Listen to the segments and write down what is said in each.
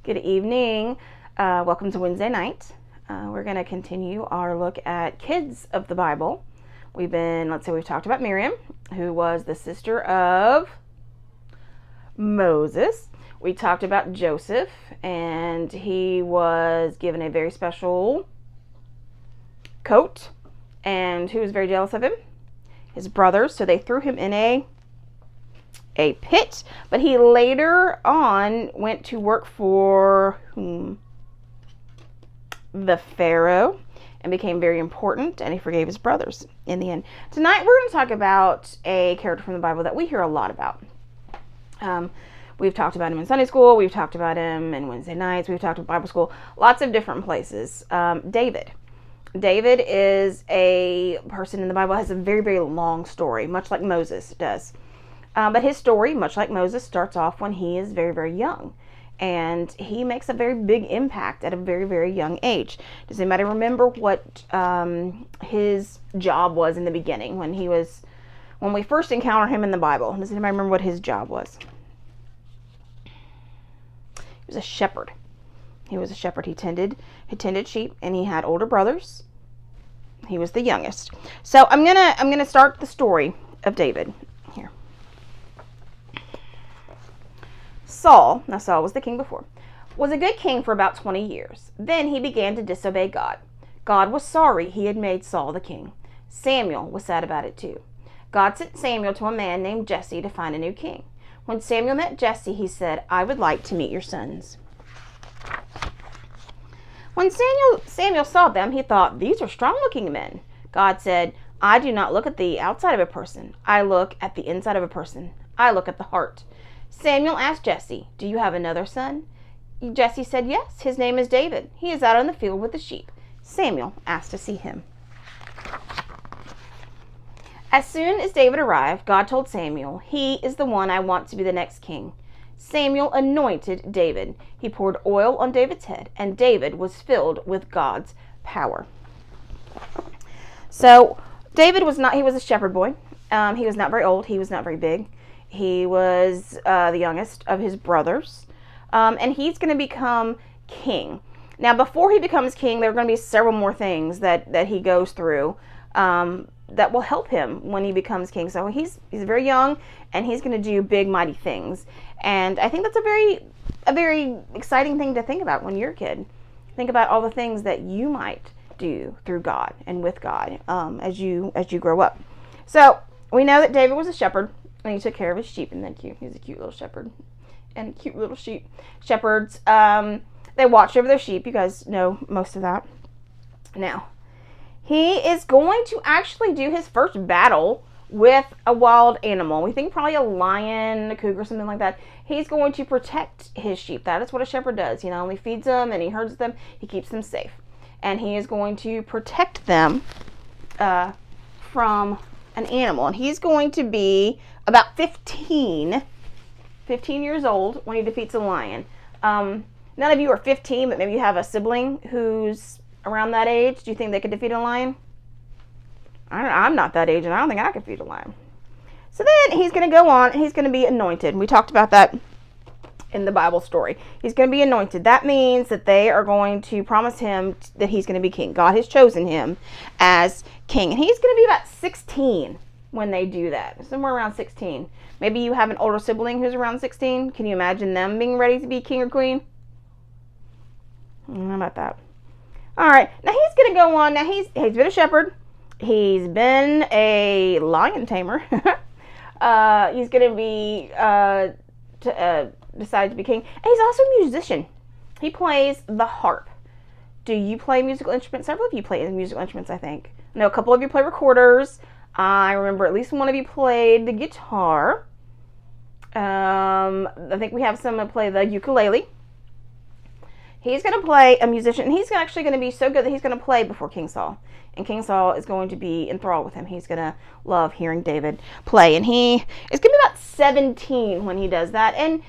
Good evening. Welcome to Wednesday night. We're going to continue our look at kids of the Bible. We've talked about Miriam, who was the sister of Moses. We talked about Joseph, and he was given a very special coat. And who was very jealous of him? His brothers. So they threw him in a pit, but he later on went to work for the Pharaoh and became very important, and he forgave his brothers in the end. Tonight we're going to talk about a character from the Bible that we hear a lot about. We've talked about him in Sunday school, we've talked about him in Wednesday nights, we've talked about Bible school, lots of different places. David is a person in the Bible, has a very, very long story, much like Moses does. But his story, much like Moses, starts off when he is very, very young. And he makes a very big impact at a very, very young age. Does anybody remember what his job was in the beginning when we first encounter him in the Bible? Does anybody remember what his job was? He was a shepherd. He tended sheep, and he had older brothers. He was the youngest. So I'm gonna start the story of David here. Saul was the king before, was a good king for about 20 years. Then he began to disobey God. God was sorry he had made Saul the king. Samuel was sad about it too. God sent Samuel to a man named Jesse to find a new king. When Samuel met Jesse, he said, "I would like to meet your sons." When Samuel saw them, he thought, "These are strong-looking men." God said, "I do not look at the outside of a person. I look at the inside of a person. I look at the heart." Samuel asked Jesse, "Do you have another son?" Jesse said, "Yes, his name is David. He is out in the field with the sheep." Samuel asked to see him. As soon as David arrived, God told Samuel, "He is the one I want to be the next king." Samuel anointed David. He poured oil on David's head, and David was filled with God's power. So David was a shepherd boy. He was not very old. He was not very big. He was the youngest of his brothers, and he's going to become king. Now, before he becomes king, there are going to be several more things that he goes through that will help him when he becomes king. So he's very young, and he's going to do big, mighty things. And I think that's a very exciting thing to think about when you're a kid. Think about all the things that you might do through God and with God as you grow up. So we know that David was a shepherd. And he took care of his sheep, and then he's a cute little shepherd. And cute little sheep. Shepherds, they watch over their sheep. You guys know most of that. Now, he is going to actually do his first battle with a wild animal. We think probably a lion, a cougar, something like that. He's going to protect his sheep. That is what a shepherd does. He not only feeds them and he herds them, he keeps them safe. And he is going to protect them from an animal. And he's going to be about 15 years old when he defeats a lion. None of you are 15, but maybe you have a sibling who's around that age. Do you think they could defeat a lion? I'm not that age, and I don't think I could defeat a lion. So then he's going to go on, and he's going to be anointed. We talked about that in the Bible story. He's going to be anointed. That means that they are going to promise him that he's going to be king. God has chosen him as king, and he's going to be about 16 when they do that, somewhere around 16. Maybe you have an older sibling who's around 16. Can you imagine them being ready to be king or queen? How about that? All right, now he's going to go on. Now he's been a shepherd. He's been a lion tamer. He's going to be decided to be king, and he's also a musician. He plays the harp. Do you play musical instruments? Several of you play musical instruments, I think. No, a couple of you play recorders. I remember at least one of you played the guitar. I think we have someone play the ukulele. He's going to play a musician, and he's actually going to be so good that he's going to play before King Saul. And King Saul is going to be enthralled with him. He's going to love hearing David play. And he is going to be about 17 when he does that. And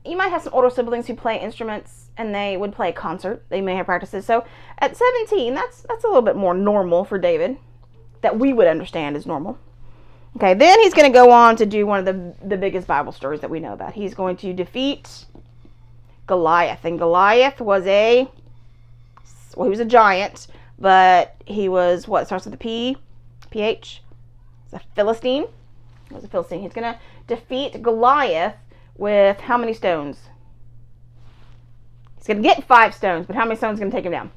you might have some older siblings who play instruments, and they would play a concert. They may have practices. So at 17, that's a little bit more normal for David, that we would understand as normal. Okay, then he's going to go on to do one of the biggest Bible stories that we know about. He's going to defeat Goliath. And Goliath was he was a giant, but he was, what starts with a P? PH? It's a Philistine. He was a Philistine. He's going to defeat Goliath with how many stones? He's going to get 5 stones, but how many stones is going to take him down?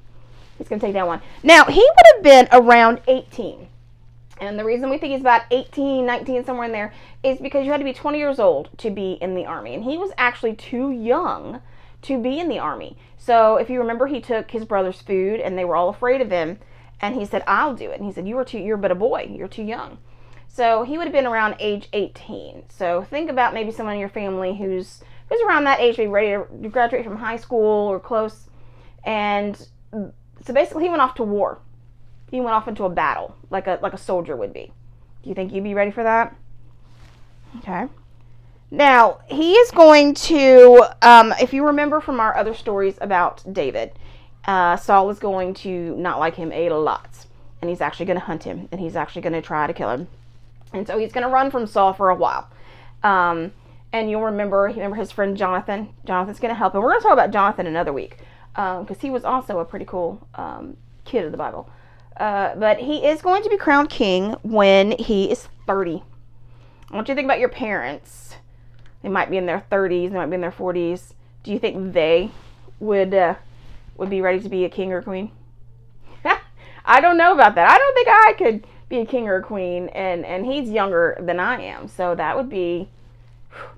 He's going to take down 1. Now, he would have been around 18. And the reason we think he's about 18, 19, somewhere in there, is because you had to be 20 years old to be in the army. And he was actually too young to be in the army. So if you remember, he took his brother's food, and they were all afraid of him. And he said, I'll do it. And he said, you're but a boy. You're too young. So he would have been around age 18. So think about maybe someone in your family who's around that age, maybe ready to graduate from high school or close. And so basically he went off to war. He went off into a battle, like a soldier would be. Do you think you'd be ready for that? Okay. Now, he is going to, if you remember from our other stories about David, Saul is going to not like him a lot. And he's actually going to hunt him. And he's actually going to try to kill him. And so he's going to run from Saul for a while. And you'll remember his friend Jonathan. Jonathan's going to help him. We're going to talk about Jonathan another week. Because he was also a pretty cool kid of the Bible. But he is going to be crowned king when he is 30. I want you to think about your parents. They might be in their 30s. They might be in their 40s. Do you think they would be ready to be a king or a queen? I don't know about that. I don't think I could be a king or a queen. And he's younger than I am. So that would be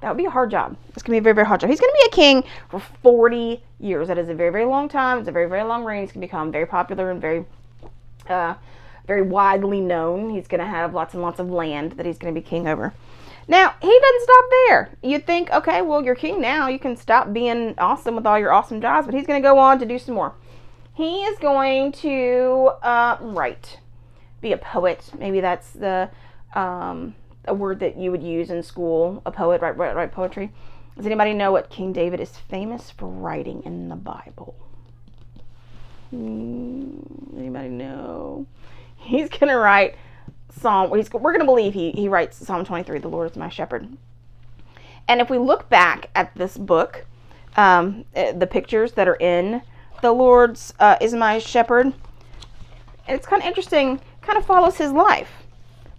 a hard job. It's going to be a very, very hard job. He's going to be a king for 40 years. That is a very, very long time. It's a very, very long reign. He's going to become very popular and very widely known. He's going to have lots and lots of land that he's going to be king over. Now, he doesn't stop there. You'd think, okay, well, you're king now. You can stop being awesome with all your awesome jobs. But he's going to go on to do some more. He is going to write, be a poet. Maybe that's a word that you would use in school. A poet, write poetry. Does anybody know what King David is famous for writing in the Bible? Anybody know? He's going to write Psalm. We're going to believe he writes Psalm 23, the Lord is my shepherd. And if we look back at this book, the pictures that are in the Lord's is my shepherd, it's kind of interesting, kind of follows his life.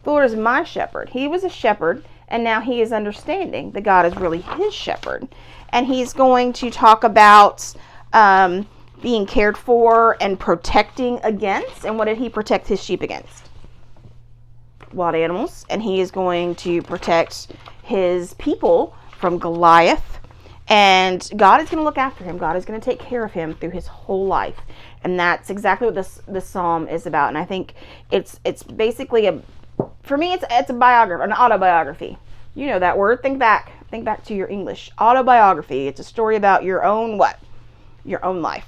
The Lord is my shepherd. He was a shepherd, and now he is understanding that God is really his shepherd. And he's going to talk about being cared for and protecting against. And what did he protect his sheep against? Wild animals. And he is going to protect his people from Goliath. And God is going to look after him. God is going to take care of him through his whole life. And that's exactly what this psalm is about. And I think it's basically for me, it's a biography, an autobiography. You know that word. Think back to your English. Autobiography. It's a story about your own your own life.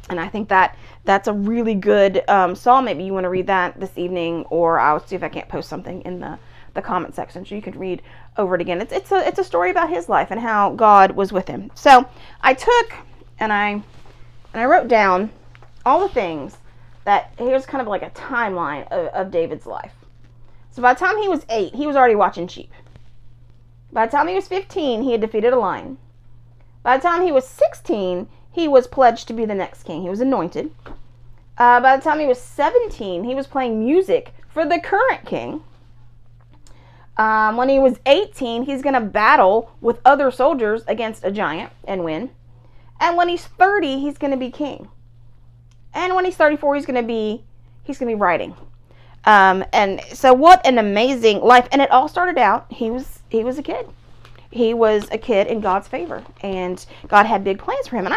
And I think that's a really good psalm. Maybe you want to read that this evening, or I'll see if I can't post something in the comment section so you can read over it again. It's a story about his life and how God was with him. So I took and I wrote down all the things that, here's kind of like a timeline of David's life. So by the time he was 8, he was already watching sheep. By the time he was 15, he had defeated a lion. By the time he was 16, he was pledged to be the next king. He was anointed. By the time he was 17, he was playing music for the current king. When he was 18, he's going to battle with other soldiers against a giant and win. And when he's 30, he's going to be king. And when he's 34, he's going to be writing. And so what an amazing life. And it all started out, he was a kid. He was a kid in God's favor, and God had big plans for him. And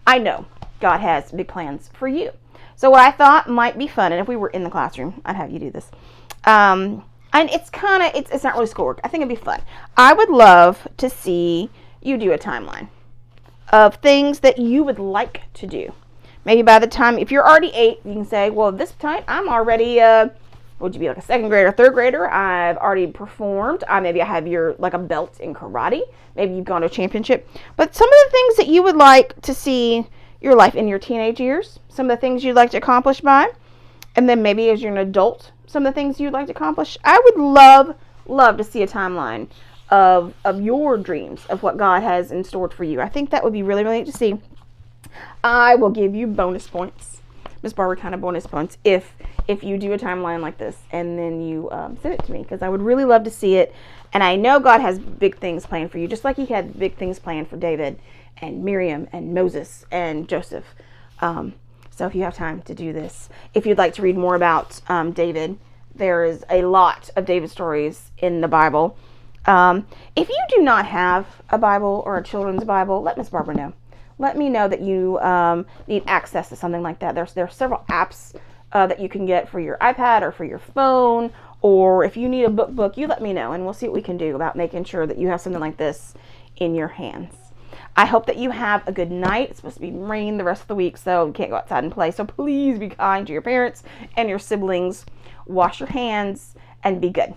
I know God has big plans for you. So what I thought might be fun, and if we were in the classroom, I'd have you do this. And it's not really schoolwork. I think it'd be fun. I would love to see you do a timeline of things that you would like to do. Maybe by the time, if you're already 8, you can say, well, this time I'm already, would you be like a 2nd grader, 3rd grader? I've already performed. Maybe I have a belt in karate. Maybe you've gone to a championship. But some of the things that you would like to see your life in your teenage years, some of the things you'd like to accomplish by, and then maybe as you're an adult, some of the things you'd like to accomplish. I would love to see a timeline of your dreams, of what God has in store for you. I think that would be really, really neat to see. I will give you bonus points, Miss Barbara, kind of bonus points, if you do a timeline like this and then you send it to me, because I would really love to see it. And I know God has big things planned for you, just like he had big things planned for David and Miriam and Moses and Joseph. So if you have time to do this, if you'd like to read more about David, there is a lot of David stories in the Bible. If you do not have a Bible or a children's Bible, let Miss Barbara know. Let me know that you need access to something like that. There are several apps that you can get for your iPad or for your phone, or if you need a book, you let me know, and we'll see what we can do about making sure that you have something like this in your hands. I hope that you have a good night. It's supposed to be rain the rest of the week, so you can't go outside and play. So please be kind to your parents and your siblings. Wash your hands and be good.